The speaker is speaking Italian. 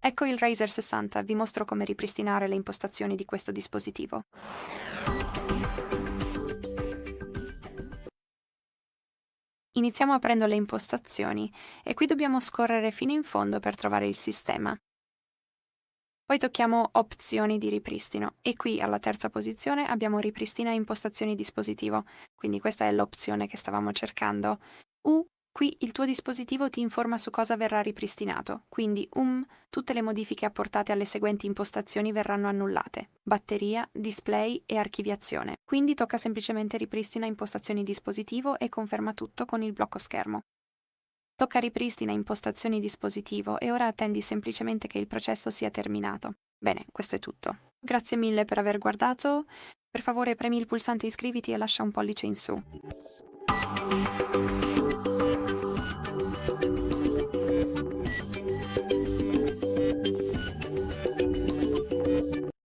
Ecco il Razer 60, vi mostro come ripristinare le impostazioni di questo dispositivo. Iniziamo aprendo le impostazioni e qui dobbiamo scorrere fino in fondo per trovare il sistema. Poi tocchiamo Opzioni di ripristino e qui alla terza posizione abbiamo Ripristina impostazioni dispositivo, quindi questa è l'opzione che stavamo cercando. Qui il tuo dispositivo ti informa su cosa verrà ripristinato, quindi tutte le modifiche apportate alle seguenti impostazioni verranno annullate: batteria, display e archiviazione. Quindi tocca semplicemente Ripristina impostazioni dispositivo e conferma tutto con il blocco schermo. Tocca Ripristina impostazioni dispositivo e ora attendi semplicemente che il processo sia terminato. Bene, questo è tutto. Grazie mille per aver guardato. Per favore premi il pulsante iscriviti e lascia un pollice in su.